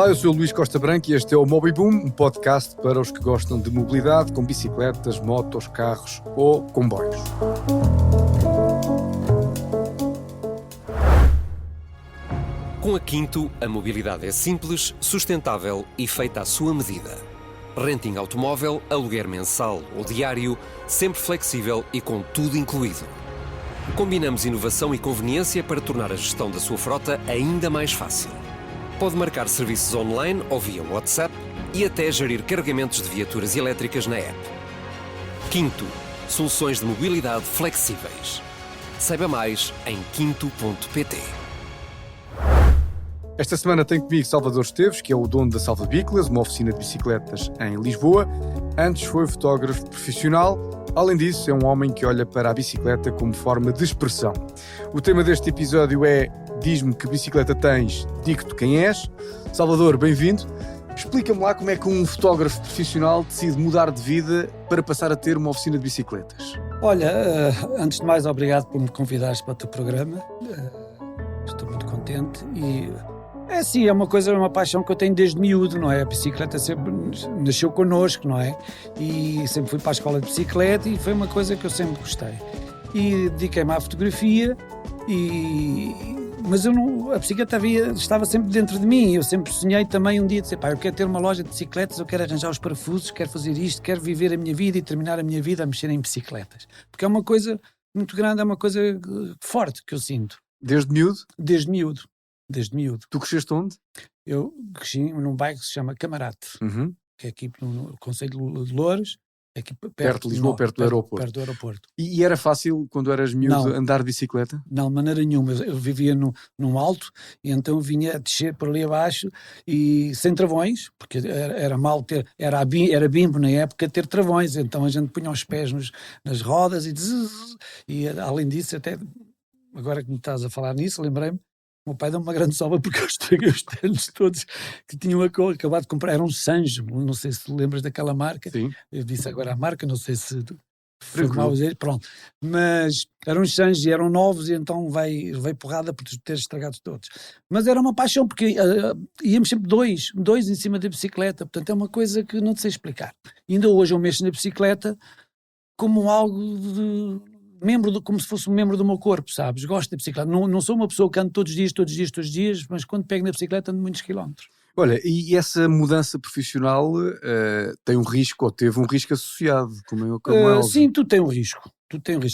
Olá, eu sou o Luís Costa Branco e este é o Mobiboom, um podcast para os que gostam de mobilidade com bicicletas, motos, carros ou comboios. Com a Quinto, a mobilidade é simples, sustentável e feita à sua medida. Renting automóvel, aluguer mensal ou diário, sempre flexível e com tudo incluído. Combinamos inovação e conveniência para tornar a gestão da sua frota ainda mais fácil. Pode marcar serviços online ou via WhatsApp e até gerir carregamentos de viaturas elétricas na app. Quinto, soluções de mobilidade flexíveis. Saiba mais em quinto.pt. Esta semana tenho comigo Salvador Esteves, que é o dono da Salva Bicicletas, uma oficina de bicicletas em Lisboa. Antes foi fotógrafo profissional. Além disso, é um homem que olha para a bicicleta como forma de expressão. O tema deste episódio é Diz-me que bicicleta tens, digo-te quem és. Salvador, bem-vindo. Explica-me lá como é que um fotógrafo profissional decide mudar de vida para passar a ter uma oficina de bicicletas. Olha, antes de mais, obrigado por me convidares para o teu programa. Estou muito contente e... É sim, é uma paixão que eu tenho desde miúdo, não é? A bicicleta sempre nasceu connosco, não é? E sempre fui para a escola de bicicleta e foi uma coisa que eu sempre gostei. E dediquei-me à fotografia, mas a bicicleta estava sempre dentro de mim. Eu sempre sonhei também um dia de dizer, eu quero ter uma loja de bicicletas, eu quero arranjar os parafusos, quero fazer isto, quero viver a minha vida e terminar a minha vida a mexer em bicicletas. Porque é uma coisa muito grande, é uma coisa forte que eu sinto. Desde miúdo? Desde miúdo. Tu cresceste onde? Eu cresci num bairro que se chama Camarate, que é aqui no Concelho de Loures, aqui perto de Lisboa, perto do aeroporto. Perto do aeroporto. E era fácil, quando eras miúdo, andar de bicicleta? Não, de maneira nenhuma. Eu vivia num alto, e então vinha a descer por ali abaixo, e sem travões, porque era mal ter, era bimbo na época ter travões, então a gente punha os pés nas rodas e além disso, até agora que me estás a falar nisso, lembrei-me, o meu pai deu-me uma grande sobra porque eu estraguei os tênis todos que tinham acabado de comprar. Era um Sanjo, não sei se te lembras daquela marca. Sim. Eu disse agora a marca, não sei se foi mal dizer, pronto. Mas eram uns Sanjos e eram novos e então veio porrada por ter estragado todos. Mas era uma paixão porque íamos sempre dois em cima da bicicleta, portanto é uma coisa que não te sei explicar. E ainda hoje eu mexo na bicicleta como algo como se fosse um membro do meu corpo, sabes? Gosto da bicicleta. Não sou uma pessoa que ando todos os dias, mas quando pego na bicicleta ando muitos quilómetros. Olha, e essa mudança profissional tem um risco, ou teve um risco associado, como é óbvio? Sim, tudo tem um risco,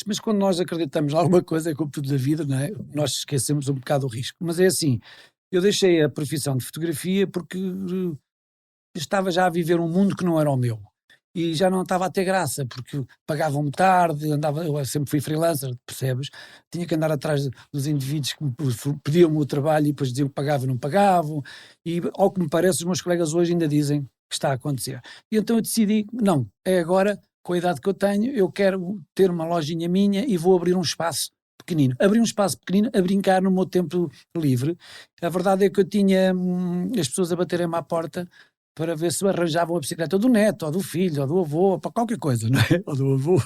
mas quando nós acreditamos em alguma coisa, é como tudo da vida, não é? Nós esquecemos um bocado o risco. Mas é assim, eu deixei a profissão de fotografia porque estava já a viver um mundo que não era o meu. E já não estava a ter graça, porque pagavam-me tarde, eu sempre fui freelancer, percebes? Tinha que andar atrás dos indivíduos que me pediam-me o trabalho e depois diziam que pagavam e não pagavam, e ao que me parece os meus colegas hoje ainda dizem que está a acontecer. E então eu decidi, não, é agora, com a idade que eu tenho, eu quero ter uma lojinha minha e vou abrir um espaço pequenino. Abri um espaço pequenino a brincar no meu tempo livre. A verdade é que eu tinha as pessoas a baterem-me à porta para ver se arranjavam a bicicleta do neto, ou do filho, ou do avô, para qualquer coisa, não é? Ou do avô.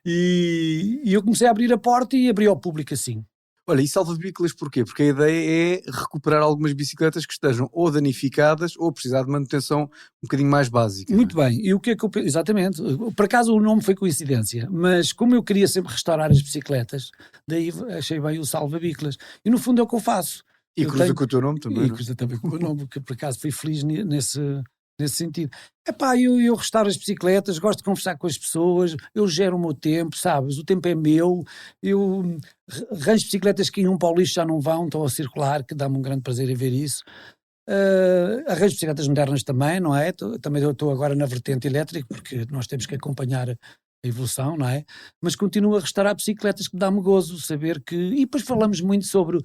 E eu comecei a abrir a porta e abri ao público assim. Olha, e Salva Bicicletas porquê? Porque a ideia é recuperar algumas bicicletas que estejam ou danificadas ou precisar de manutenção um bocadinho mais básica. Muito bem. E o que é que eu... Exatamente. Por acaso o nome foi coincidência, mas como eu queria sempre restaurar as bicicletas, daí achei bem o Salva Bicicletas. E no fundo é o que eu faço. E cruza com o teu nome também, E cruza também com o meu nome, porque por acaso fui feliz nesse sentido. Eu restauro as bicicletas, gosto de conversar com as pessoas, eu gero o meu tempo, sabes? O tempo é meu, eu arranjo bicicletas que iam para o lixo já não vão, estão a circular, que dá-me um grande prazer em ver isso. Arranjo bicicletas modernas também, não é? Também eu estou agora na vertente elétrica, porque nós temos que acompanhar a evolução, não é? Mas continuo a restaurar bicicletas que dá-me gozo saber que... E depois falamos muito sobre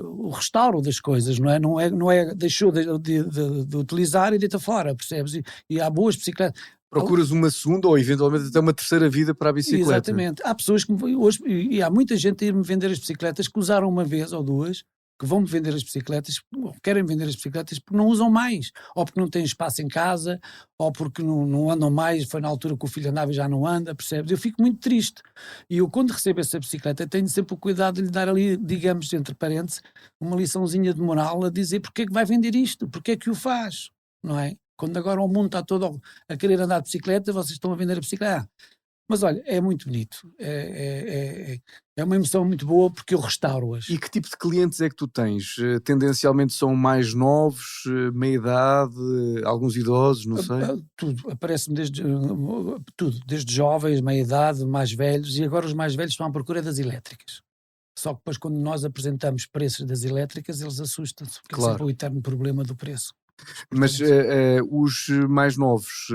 o restauro das coisas, não é deixou de utilizar e deita fora, percebes? E há boas bicicletas. Procuras uma segunda ou eventualmente até uma terceira vida para a bicicleta. Exatamente. Há pessoas que hoje, e há muita gente a ir-me vender as bicicletas que usaram uma vez ou duas que vão vender as bicicletas, querem vender as bicicletas porque não usam mais, ou porque não têm espaço em casa, ou porque não andam mais, foi na altura que o filho andava e já não anda, percebes? Eu fico muito triste. E eu, quando recebo essa bicicleta, tenho sempre o cuidado de lhe dar ali, digamos, entre parênteses, uma liçãozinha de moral a dizer porque é que vai vender isto, porque é que o faz, não é? Quando agora o mundo está todo a querer andar de bicicleta, vocês estão a vender a bicicleta. Mas olha, é muito bonito, é uma emoção muito boa porque eu restauro-as. E que tipo de clientes é que tu tens? Tendencialmente são mais novos, meia-idade, alguns idosos, não sei? Tudo, aparece-me desde jovens, meia-idade, mais velhos, e agora os mais velhos estão à procura das elétricas. Só que depois quando nós apresentamos preços das elétricas, eles assustam-se, porque é sempre o eterno problema do preço. Mas os mais novos,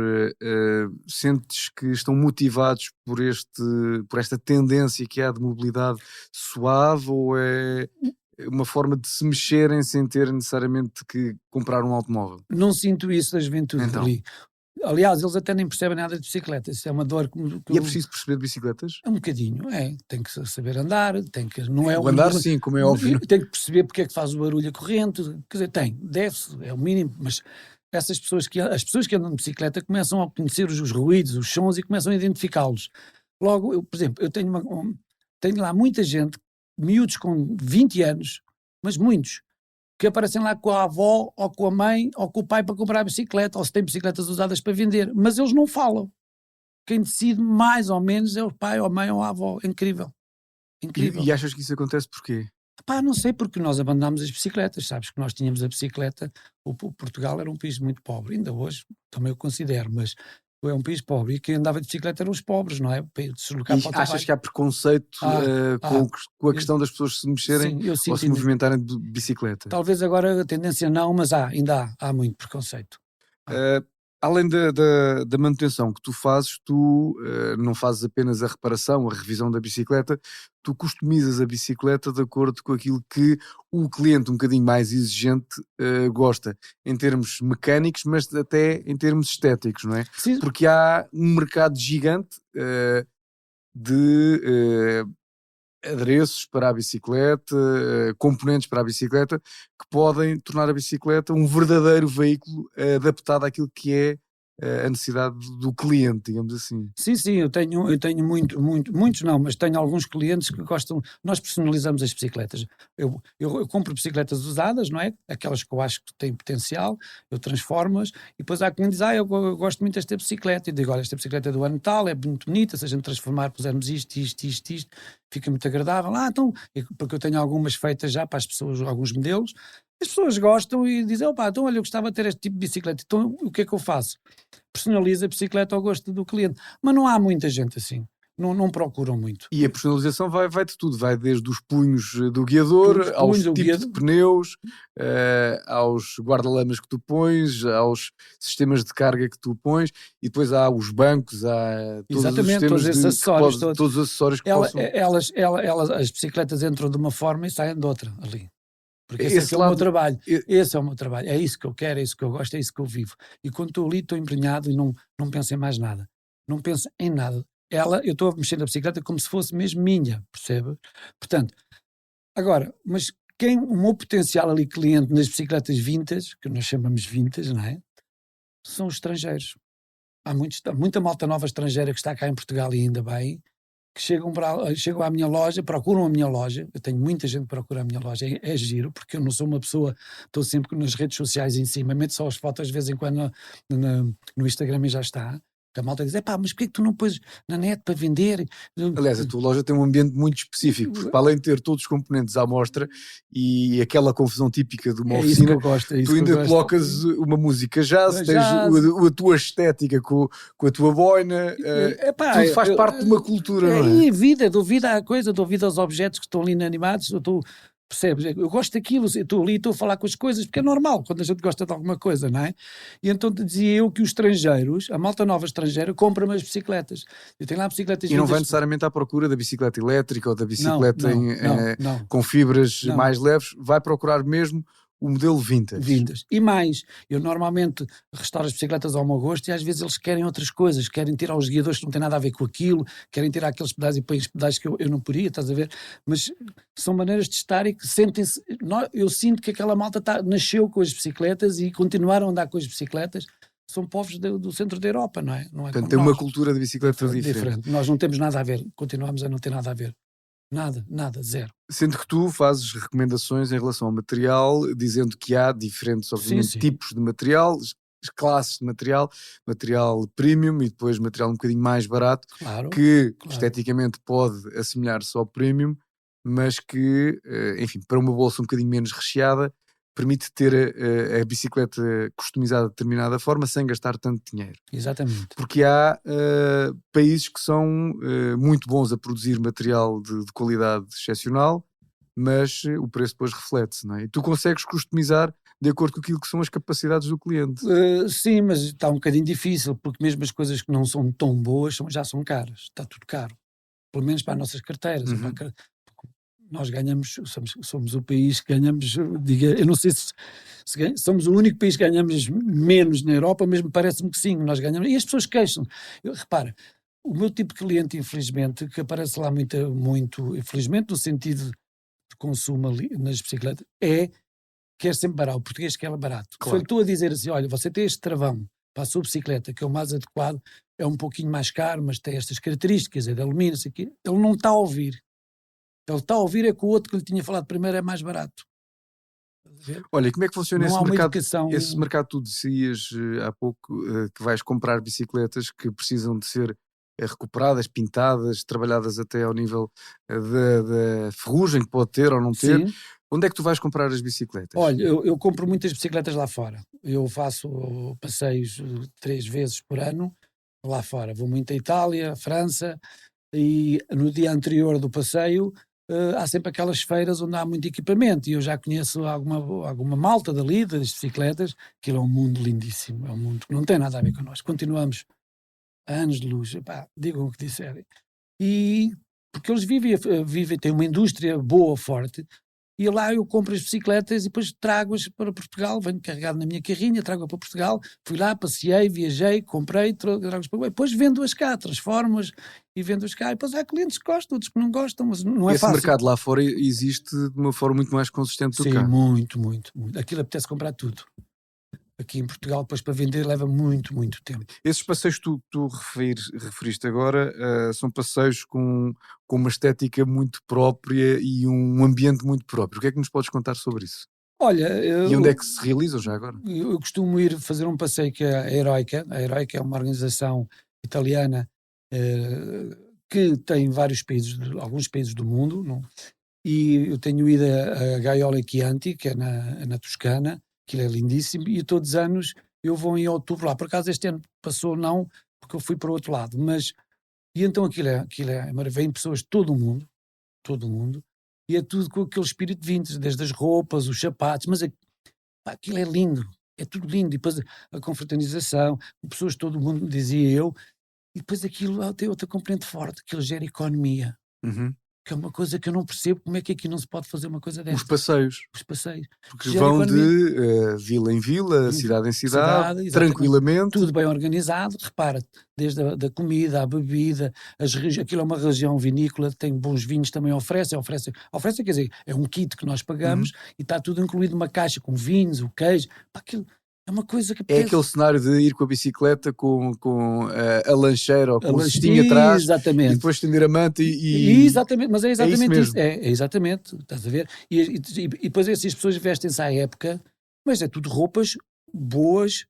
sentes que estão motivados por esta tendência que há de mobilidade suave, ou é uma forma de se mexerem sem ter necessariamente que comprar um automóvel? Não sinto isso da juventude Então. ali. Aliás, eles até nem percebem nada de bicicletas. Isso é uma dor que E é preciso perceber de bicicletas? É um bocadinho, tem que saber andar, tem que... Não é o andar sim, como é óbvio. Tem que perceber porque é que faz o barulho a corrente, quer dizer, deve-se, é o mínimo, mas as pessoas que andam de bicicleta começam a conhecer os ruídos, os sons e começam a identificá-los. Logo, por exemplo, eu tenho lá muita gente, miúdos com 20 anos, mas muitos, que aparecem lá com a avó, ou com a mãe, ou com o pai para comprar a bicicleta, ou se têm bicicletas usadas para vender, mas eles não falam. Quem decide mais ou menos é o pai, ou a mãe, ou a avó. Incrível. Incrível. E achas que isso acontece porquê? Não sei, porque nós abandonámos as bicicletas, sabes que nós tínhamos a bicicleta, o Portugal era um país muito pobre, ainda hoje também o considero, mas é um país pobre, e quem andava de bicicleta eram os pobres, não é? Achas que há preconceito com a questão das pessoas se mexerem ou se movimentarem de bicicleta? Talvez agora a tendência não, mas ainda há muito preconceito. Além da manutenção que tu fazes, tu não fazes apenas a reparação, a revisão da bicicleta, tu customizas a bicicleta de acordo com aquilo que o cliente um bocadinho mais exigente gosta, em termos mecânicos, mas até em termos estéticos, não é? Sim. Porque há um mercado gigante de adereços para a bicicleta, componentes para a bicicleta, que podem tornar a bicicleta um verdadeiro veículo adaptado àquilo que é a necessidade do cliente, digamos assim. Sim, eu tenho muitos não, mas tenho alguns clientes que gostam, nós personalizamos as bicicletas. Eu compro bicicletas usadas, não é? Aquelas que eu acho que têm potencial, eu transformo-as, e depois há quem diz, eu gosto muito desta bicicleta, e digo, olha, esta bicicleta é do ano tal, é muito bonita, se a gente transformar, pusermos isto, fica muito agradável. Então, porque eu tenho algumas feitas já para as pessoas, alguns modelos, as pessoas gostam e dizem, então olha, eu gostava de ter este tipo de bicicleta, então o que é que eu faço? Personalizo a bicicleta ao gosto do cliente, mas não há muita gente assim, não procuram muito. E a personalização vai de tudo, vai desde os punhos do guiador, aos tipos de pneus, aos guarda-lamas que tu pões, aos sistemas de carga que tu pões, e depois há os bancos, há todos esses acessórios, todos os acessórios que possam... As bicicletas entram de uma forma e saem de outra ali. Porque esse é o meu trabalho, esse é o meu trabalho, é isso que eu quero, é isso que eu gosto, é isso que eu vivo. E quando estou ali, estou empenhado e não penso em mais nada. Não penso em nada. Eu estou a mexer na bicicleta como se fosse mesmo minha, percebe? Portanto, agora, mas o meu potencial ali cliente nas bicicletas vintage, que nós chamamos vintage, não é? São os estrangeiros. Há muita malta nova estrangeira que está cá em Portugal e ainda bem, que chegam à minha loja, procuram a minha loja. Eu tenho muita gente que procura a minha loja, é giro, porque eu não sou uma pessoa, estou sempre nas redes sociais em cima, meto só as fotos de vez em quando no Instagram e já está. A malta diz, mas porquê que tu não pões na net para vender? Aliás, a tua loja tem um ambiente muito específico, porque para além de ter todos os componentes à mostra e aquela confusão típica de uma oficina, tu ainda colocas uma música jazz, tens a tua estética com a tua boina, tudo faz parte de uma cultura, não é? E dou vida à coisa, dou vida aos objetos que estão ali inanimados, percebes? Eu gosto daquilo, estou ali, estou a falar com as coisas, porque é normal quando a gente gosta de alguma coisa, não é? E então dizia eu que os estrangeiros, a malta nova estrangeira, compra-me as bicicletas. Eu tenho lá bicicletas... E não vai necessariamente à procura da bicicleta elétrica ou da bicicleta com fibras mais leves, vai procurar mesmo o modelo vintage. Vindas. E mais, eu normalmente restauro as bicicletas ao meu gosto e às vezes eles querem outras coisas, querem tirar os guiadores que não têm nada a ver com aquilo, querem tirar aqueles pedais e põem os pedais que eu não poria, estás a ver? Mas são maneiras de estar e que sentem-se. Eu sinto que aquela malta nasceu com as bicicletas e continuaram a andar com as bicicletas. São povos do centro da Europa, não é? Não é. Portanto, tem uma cultura de bicicleta diferente. Nós não temos nada a ver, continuamos a não ter nada a ver. Nada, zero. Sendo que tu fazes recomendações em relação ao material, dizendo que há diferentes, obviamente, Sim. tipos de material, classes de material premium e depois material um bocadinho mais barato, Claro. Esteticamente pode assemelhar-se ao premium, mas que, enfim, para uma bolsa um bocadinho menos recheada, permite ter a bicicleta customizada de determinada forma sem gastar tanto dinheiro. Exatamente. Porque há países que são muito bons a produzir material de qualidade excepcional, mas o preço depois reflete-se, não é? E tu consegues customizar de acordo com aquilo que são as capacidades do cliente. Sim, mas está um bocadinho difícil, porque mesmo as coisas que não são tão boas já são caras, está tudo caro. Pelo menos para as nossas carteiras. Uhum. Nós ganhamos, somos o país que ganhamos, eu não sei se somos o único país que ganhamos menos na Europa, mas me parece-me que sim, nós ganhamos. E as pessoas queixam. Repara, o meu tipo de cliente, infelizmente, que aparece lá muito, infelizmente, no sentido de consumo ali, nas bicicletas, quer sempre barato. O português quer barato. Claro. Se eu lhe estou a dizer assim, olha, você tem este travão para a sua bicicleta, que é o mais adequado, é um pouquinho mais caro, mas tem estas características, é de alumínio, isso aqui, ele não está a ouvir. Ele está a ouvir é que o outro que lhe tinha falado primeiro é mais barato. Olha, e como é que funciona Não esse há uma mercado? educação. Esse mercado, tu dizias há pouco que vais comprar bicicletas que precisam de ser recuperadas, pintadas, trabalhadas até ao nível da ferrugem que pode ter ou não ter. Sim. Onde é que tu vais comprar as bicicletas? Olha, eu compro muitas bicicletas lá fora. Eu faço passeios 3 vezes por ano lá fora. Vou muito à Itália, França, e no dia anterior do passeio há sempre aquelas feiras onde há muito equipamento e eu já conheço alguma malta dali, das bicicletas. Aquilo é um mundo lindíssimo, é um mundo que não tem nada a ver connosco. Continuamos a anos de luz, digam o que disserem. E porque eles vivem, têm uma indústria boa, forte, e lá eu compro as bicicletas e depois trago-as para Portugal, venho carregado na minha carrinha, trago-as para Portugal, fui lá, passei, viajei, comprei, trago-as para depois vendo-as cá, transformo-as e vendo-as cá, e depois há clientes que gostam, outros que não gostam, mas não é Esse fácil. mercado lá fora existe de uma forma muito mais consistente do que cá. Sim, muito. Aquilo apetece comprar tudo. Aqui em Portugal, depois para vender, leva muito tempo. Esses passeios que tu referiste agora são passeios com uma estética muito própria e um ambiente muito próprio. O que é que nos podes contar sobre isso? Olha, E onde é que se realizam já agora? Eu costumo ir fazer um passeio que é a Heroica. A Heroica é uma organização italiana que tem vários países, alguns países do mundo, não? E eu tenho ido a Gaiola e Chianti, que é na Toscana, que é lindíssimo, e todos os anos eu vou em outubro lá. Por acaso este ano passou não, porque eu fui para o outro lado, mas e então aquilo é maravilhoso. Vêm pessoas de todo o mundo, e é tudo com aquele espírito vintage, desde as roupas, os sapatos, mas aquilo é lindo, é tudo lindo, e depois a confraternização, pessoas de todo o mundo, dizia eu, e depois aquilo tem outra componente forte, aquilo gera economia. Uhum. Que é uma coisa que eu não percebo, como é que aqui não se pode fazer uma coisa dessa. Os passeios. Porque Gera vão economia. de vila em vila, cidade em cidade, Exatamente. tranquilamente. Tudo bem organizado, repara, desde a da comida, à bebida, aquilo é uma região vinícola, tem bons vinhos, também oferece, quer dizer, é um kit que nós pagamos e está tudo incluído numa caixa com vinhos, o queijo, aquilo é uma coisa que... É aquele cenário de ir com a bicicleta com a lancheira ou com o cestinho atrás, exatamente. E depois estender a manta Exatamente, mas é exatamente isso. É exatamente, estás a ver? E depois essas pessoas vestem-se à época, mas é tudo roupas boas,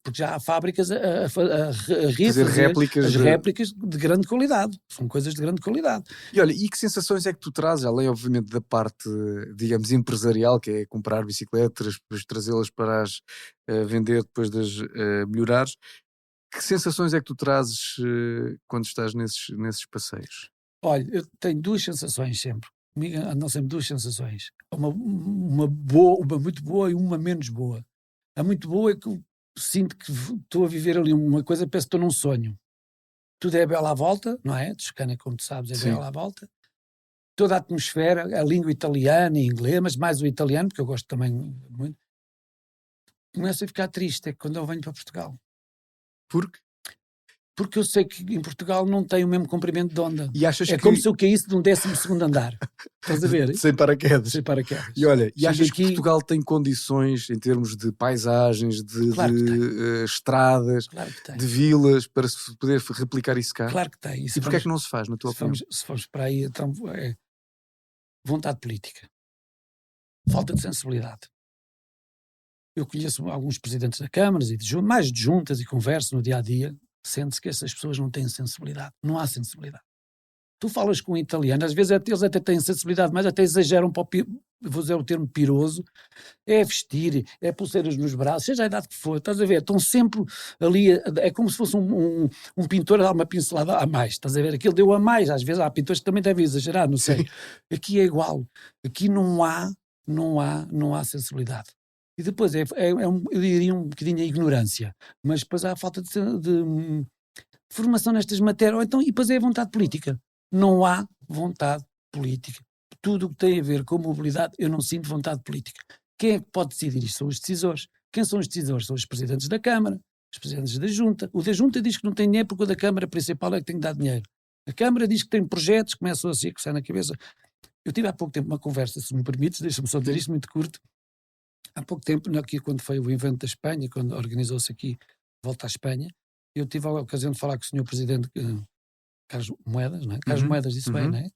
porque já há fábricas a fazer réplicas de grande qualidade, são coisas de grande qualidade. E olha, e que sensações é que tu trazes, além obviamente da parte, digamos, empresarial, que é comprar bicicletas, depois trazê-las para as vender, depois das melhorares, que sensações é que tu trazes quando estás nesses passeios? Olha, eu tenho 2 sensações sempre, comigo andam sempre 2 sensações, uma boa, uma muito boa e uma menos boa. A muito boa é que eu sinto que estou a viver ali uma coisa, parece que estou num sonho. Tudo é belo à volta, não é? Toscana, como tu sabes, é belo à volta. toda a atmosfera, a língua italiana e inglês, mas mais o italiano, porque eu gosto também muito, começo a ficar triste, é quando eu venho para Portugal. Porque eu sei que em Portugal não tem o mesmo comprimento de onda. E achas é como se eu caísse de um 12º andar. Estás a ver? Sem paraquedas. Sem paraquedas. E olha, Chego achas aqui... que Portugal tem condições em termos de paisagens, Claro que de estradas, Claro que tem. de vilas, para se poder replicar isso cá? Claro que tem. E porquê é que não se faz, na tua opinião? Se formos para aí, então, é vontade política. Falta de sensibilidade. Eu conheço alguns presidentes da Câmara, mais de juntas e converso no dia-a-dia, sente-se que essas pessoas não têm sensibilidade. Não há sensibilidade. Tu falas com um italiano, às vezes eles até têm sensibilidade, mas até exageram para vou dizer o termo piroso, é vestir, é pulseiras nos braços, seja a idade que for, estás a ver? Estão sempre ali, é como se fosse um pintor a dar uma pincelada a mais, estás a ver? Aquilo deu a mais, às vezes há pintores que também devem exagerar, não sei. Sim. Aqui é igual. Aqui não há sensibilidade. E depois eu diria um bocadinho a ignorância, mas depois há a falta de formação nestas matérias, ou então, e depois é a vontade política. Não há vontade política. Tudo o que tem a ver com mobilidade, eu não sinto vontade política. Quem é que pode decidir isto? São os decisores. Quem são os decisores? São os presidentes da Câmara, os presidentes da Junta. O da Junta diz que não tem dinheiro porque o da Câmara principal é que tem que dar dinheiro. A Câmara diz que tem projetos, começam assim a coçar na cabeça. Eu tive há pouco tempo uma conversa, se me permites, deixa-me só dizer isto muito curto. Há pouco tempo, aqui quando foi o evento da Espanha, quando organizou-se aqui Volta à Espanha, eu tive a ocasião de falar com o Sr. Presidente Carlos Moedas, não é? Carlos Moedas disse bem, não é?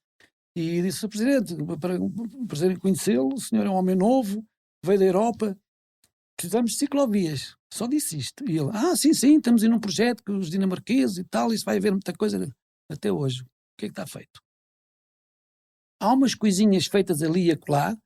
E disse, Presidente, para prazer em conhecê-lo, o senhor é um homem novo, veio da Europa, precisamos de ciclovias. Só disse isto. E ele, sim, estamos em um projeto com os dinamarqueses e tal, isso vai haver muita coisa. Até hoje, o que é que está feito? Há umas coisinhas feitas ali e acolá,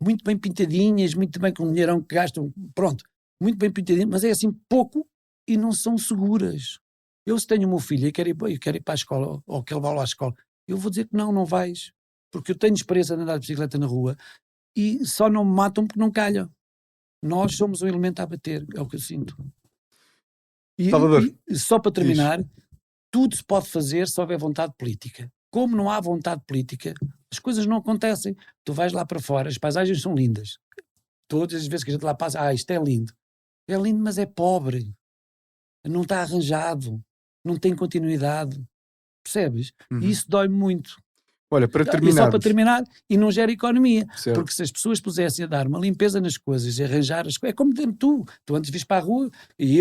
muito bem pintadinhas, muito bem com o dinheirão que gastam, pronto, muito bem pintadinhas, mas é assim pouco e não são seguras. Eu se tenho o meu filho e quero ir para a escola, ou que ele vá lá à escola, eu vou dizer que não vais, porque eu tenho experiência de andar de bicicleta na rua e só não me matam porque não calham. Nós somos um elemento a bater, é o que eu sinto. E só para terminar, tudo se pode fazer se houver vontade política. Como não há vontade política, as coisas não acontecem. Tu vais lá para fora, as paisagens são lindas. Todas as vezes que a gente lá passa, isto é lindo. É lindo, mas é pobre. Não está arranjado. Não tem continuidade. Percebes? E isso dói muito. Olha, para terminar. E só para terminar, e não gera economia. Certo. Porque se as pessoas pusessem a dar uma limpeza nas coisas e arranjar as coisas, é como tu antes vis para a rua e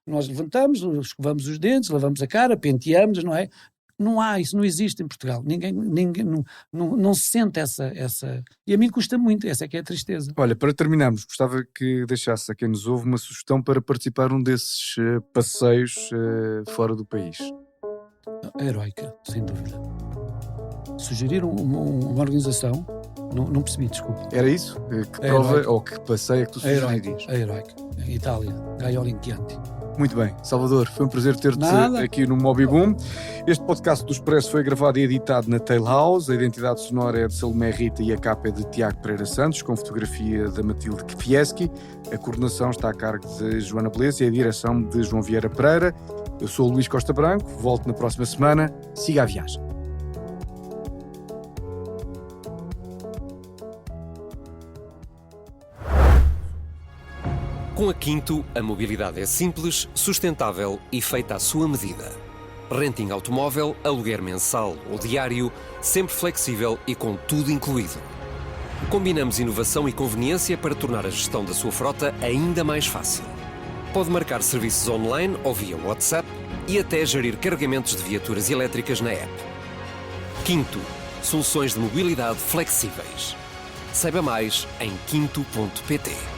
nós levantamos, escovamos os dentes, lavamos a cara, penteamos, não é? Não há, isso não existe em Portugal. Ninguém não se sente essa... E a mim custa muito, essa é que é a tristeza. Olha, para terminarmos, gostava que deixasse a quem nos ouve uma sugestão para participar num desses passeios fora do país. A Heroica, sem dúvida. Sugeriram uma organização, não percebi, desculpa. Era isso? Que prova ou que passeio é que tu sugeririas? A Heroica, em Itália, Gaiolo in Chianti. Muito bem, Salvador, foi um prazer ter-te aqui no Moby Boom. Este podcast do Expresso foi gravado e editado na Tail House. A identidade sonora é de Salomé Rita e a capa é de Tiago Pereira Santos, com fotografia da Matilde Kfieschi. A coordenação está a cargo de Joana Beleza e a direção de João Vieira Pereira. Eu sou o Luís Costa Branco, volto na próxima semana. Siga a viagem. Com a Quinto, a mobilidade é simples, sustentável e feita à sua medida. Renting automóvel, aluguer mensal ou diário, sempre flexível e com tudo incluído. Combinamos inovação e conveniência para tornar a gestão da sua frota ainda mais fácil. Pode marcar serviços online ou via WhatsApp e até gerir carregamentos de viaturas elétricas na app. Quinto, soluções de mobilidade flexíveis. Saiba mais em quinto.pt.